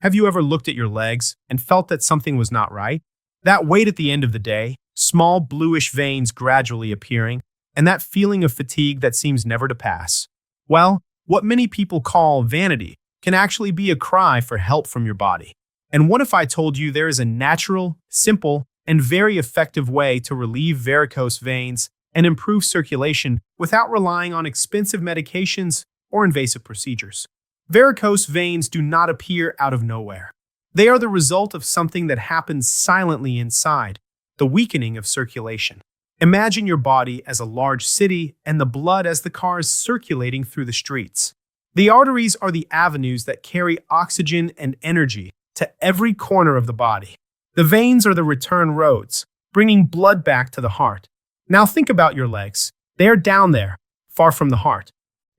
Have you ever looked at your legs and felt that something was not right? That weight at the end of the day, small bluish veins gradually appearing, and that feeling of fatigue that seems never to pass. Well, what many people call vanity can actually be a cry for help from your body. And what if I told you there is a natural, simple, and very effective way to relieve varicose veins and improve circulation without relying on expensive medications or invasive procedures? Varicose veins do not appear out of nowhere. They are the result of something that happens silently inside, the weakening of circulation. Imagine your body as a large city and the blood as the cars circulating through the streets. The arteries are the avenues that carry oxygen and energy to every corner of the body. The veins are the return roads, bringing blood back to the heart. Now think about your legs. They are down there, far from the heart.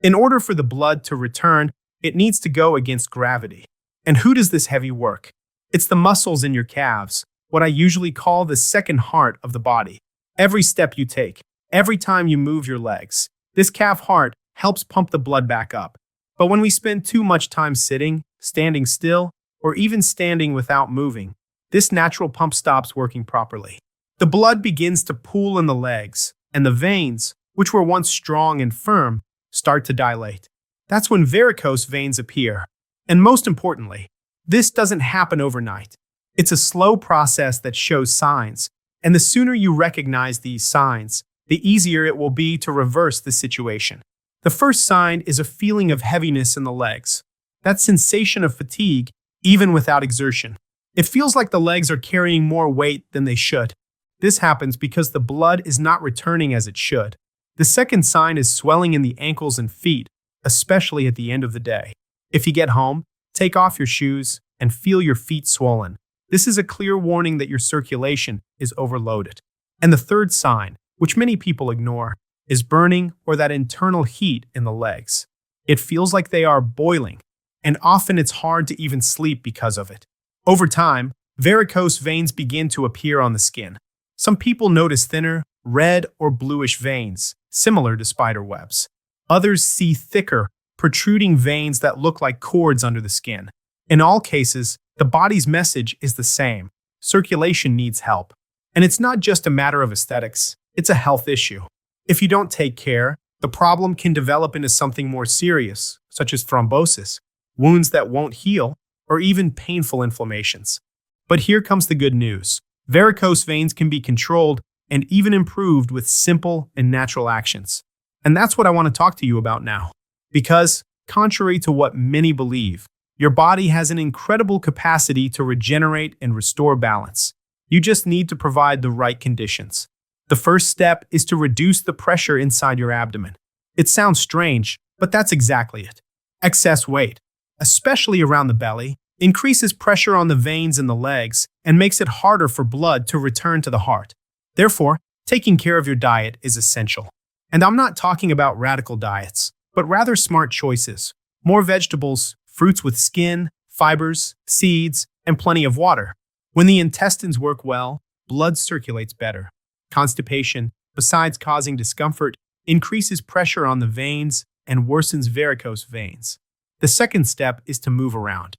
In order for the blood to return, it needs to go against gravity. And who does this heavy work? It's the muscles in your calves, what I usually call the second heart of the body. Every step you take, every time you move your legs, this calf heart helps pump the blood back up. But when we spend too much time sitting, standing still, or even standing without moving, this natural pump stops working properly. The blood begins to pool in the legs, and the veins, which were once strong and firm, start to dilate. That's when varicose veins appear. And most importantly, this doesn't happen overnight. It's a slow process that shows signs, and the sooner you recognize these signs, the easier it will be to reverse the situation. The first sign is a feeling of heaviness in the legs. That sensation of fatigue, even without exertion. It feels like the legs are carrying more weight than they should. This happens because the blood is not returning as it should. The second sign is swelling in the ankles and feet, especially at the end of the day. If you get home, take off your shoes and feel your feet swollen. This is a clear warning that your circulation is overloaded. And the third sign, which many people ignore, is burning or that internal heat in the legs. It feels like they are boiling, and often it's hard to even sleep because of it. Over time, varicose veins begin to appear on the skin. Some people notice thinner, red or bluish veins, similar to spider webs. Others see thicker, protruding veins that look like cords under the skin. In all cases, the body's message is the same. Circulation needs help. And it's not just a matter of aesthetics, it's a health issue. If you don't take care, the problem can develop into something more serious, such as thrombosis, wounds that won't heal, or even painful inflammations. But here comes the good news. Varicose veins can be controlled and even improved with simple and natural actions. And that's what I want to talk to you about now. Because, contrary to what many believe, your body has an incredible capacity to regenerate and restore balance. You just need to provide the right conditions. The first step is to reduce the pressure inside your abdomen. It sounds strange, but that's exactly it. Excess weight, especially around the belly, increases pressure on the veins in the legs and makes it harder for blood to return to the heart. Therefore, taking care of your diet is essential. And I'm not talking about radical diets, but rather smart choices. More vegetables, fruits with skin, fibers, seeds, and plenty of water. When the intestines work well, blood circulates better. Constipation, besides causing discomfort, increases pressure on the veins and worsens varicose veins. The second step is to move around.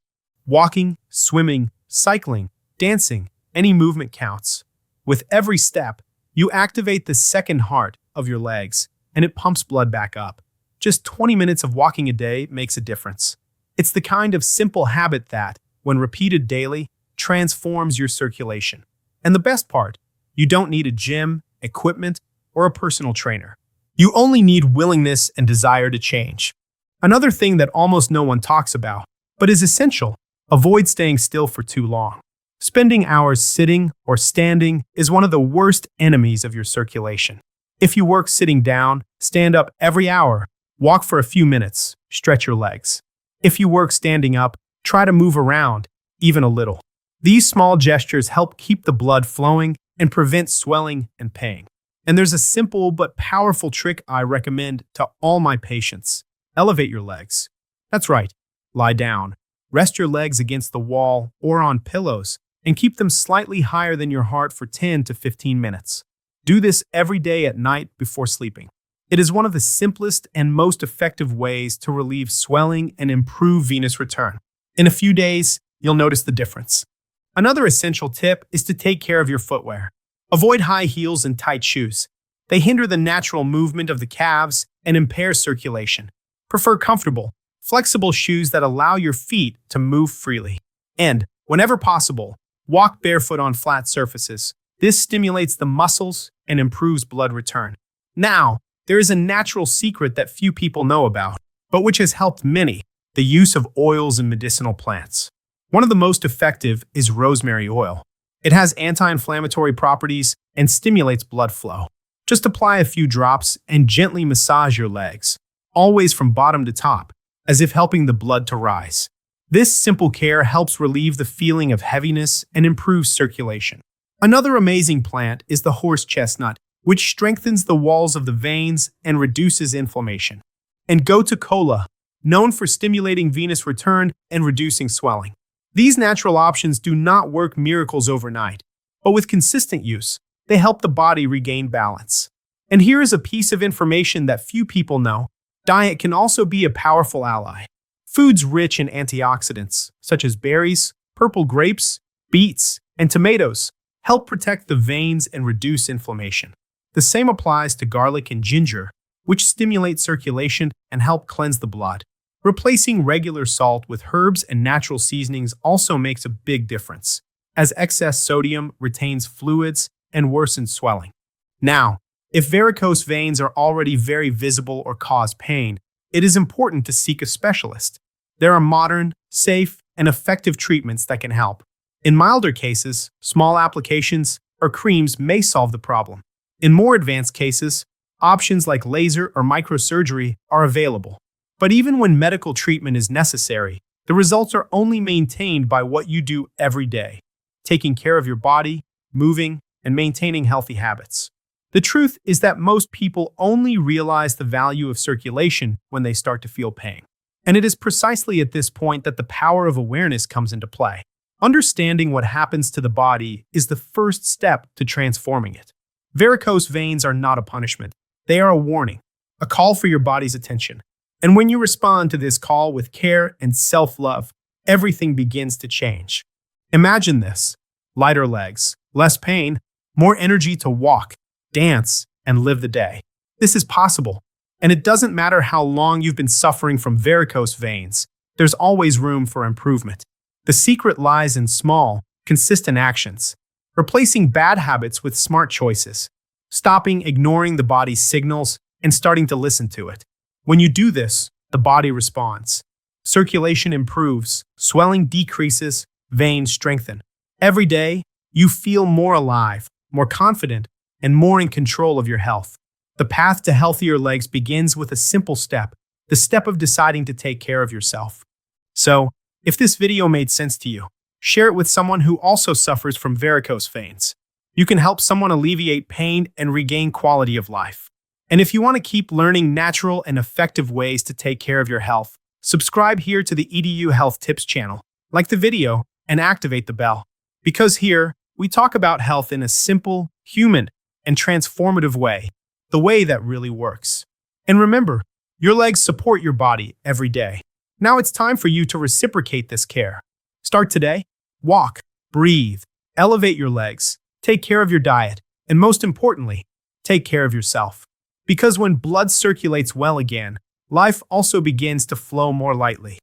Walking, swimming, cycling, dancing, any movement counts. With every step, you activate the second heart of your legs, and it pumps blood back up. Just 20 minutes of walking a day makes a difference. It's the kind of simple habit that, when repeated daily, transforms your circulation. And the best part, you don't need a gym, equipment, or a personal trainer. You only need willingness and desire to change. Another thing that almost no one talks about, but is essential, avoid staying still for too long. Spending hours sitting or standing is one of the worst enemies of your circulation. If you work sitting down, stand up every hour, walk for a few minutes, stretch your legs. If you work standing up, try to move around, even a little. These small gestures help keep the blood flowing and prevent swelling and pain. And there's a simple but powerful trick I recommend to all my patients. Elevate your legs. That's right, lie down. Rest your legs against the wall or on pillows and keep them slightly higher than your heart for 10 to 15 minutes. Do this every day at night before sleeping. It is one of the simplest and most effective ways to relieve swelling and improve venous return. In a few days, you'll notice the difference. Another essential tip is to take care of your footwear. Avoid high heels and tight shoes. They hinder the natural movement of the calves and impair circulation. Prefer comfortable, flexible shoes that allow your feet to move freely. And, whenever possible, walk barefoot on flat surfaces. This stimulates the muscles and improves blood return. Now, there is a natural secret that few people know about, but which has helped many: the use of oils and medicinal plants. One of the most effective is rosemary oil. It has anti-inflammatory properties and stimulates blood flow. Just apply a few drops and gently massage your legs, always from bottom to top, as if helping the blood to rise. This simple care helps relieve the feeling of heaviness and improves circulation. Another amazing plant is the horse chestnut, which strengthens the walls of the veins and reduces inflammation. And gotu kola, known for stimulating venous return and reducing swelling. These natural options do not work miracles overnight, but with consistent use, they help the body regain balance. And here is a piece of information that few people know: diet can also be a powerful ally. Foods rich in antioxidants, such as berries, purple grapes, beets, and tomatoes, help protect the veins and reduce inflammation. The same applies to garlic and ginger, which stimulate circulation and help cleanse the blood. Replacing regular salt with herbs and natural seasonings also makes a big difference, as excess sodium retains fluids and worsens swelling. Now, if varicose veins are already very visible or cause pain, it is important to seek a specialist. There are modern, safe, and effective treatments that can help. In milder cases, small applications or creams may solve the problem. In more advanced cases, options like laser or microsurgery are available. But even when medical treatment is necessary, the results are only maintained by what you do every day: taking care of your body, moving, and maintaining healthy habits. The truth is that most people only realize the value of circulation when they start to feel pain. And it is precisely at this point that the power of awareness comes into play. Understanding what happens to the body is the first step to transforming it. Varicose veins are not a punishment. They are a warning, a call for your body's attention. And when you respond to this call with care and self-love, everything begins to change. Imagine this: lighter legs, less pain, more energy to walk, dance, and live the day. This is possible, and it doesn't matter how long you've been suffering from varicose veins. There's always room for improvement. The secret lies in small, consistent actions, replacing bad habits with smart choices, stopping ignoring the body's signals and starting to listen to it. When you do this, the body responds. Circulation improves, swelling decreases, veins strengthen. Every day, you feel more alive, more confident, and more in control of your health. The path to healthier legs begins with a simple step: the step of deciding to take care of yourself. So, if this video made sense to you, share it with someone who also suffers from varicose veins. You can help someone alleviate pain and regain quality of life. And if you want to keep learning natural and effective ways to take care of your health, subscribe here to the EDU Health Tips channel, like the video, and activate the bell. Because here, we talk about health in a simple, human, and transformative way, the way that really works. And remember, your legs support your body every day. Now it's time for you to reciprocate this care. Start today. Walk, breathe, elevate your legs, take care of your diet, and most importantly, take care of yourself. Because when blood circulates well again, life also begins to flow more lightly.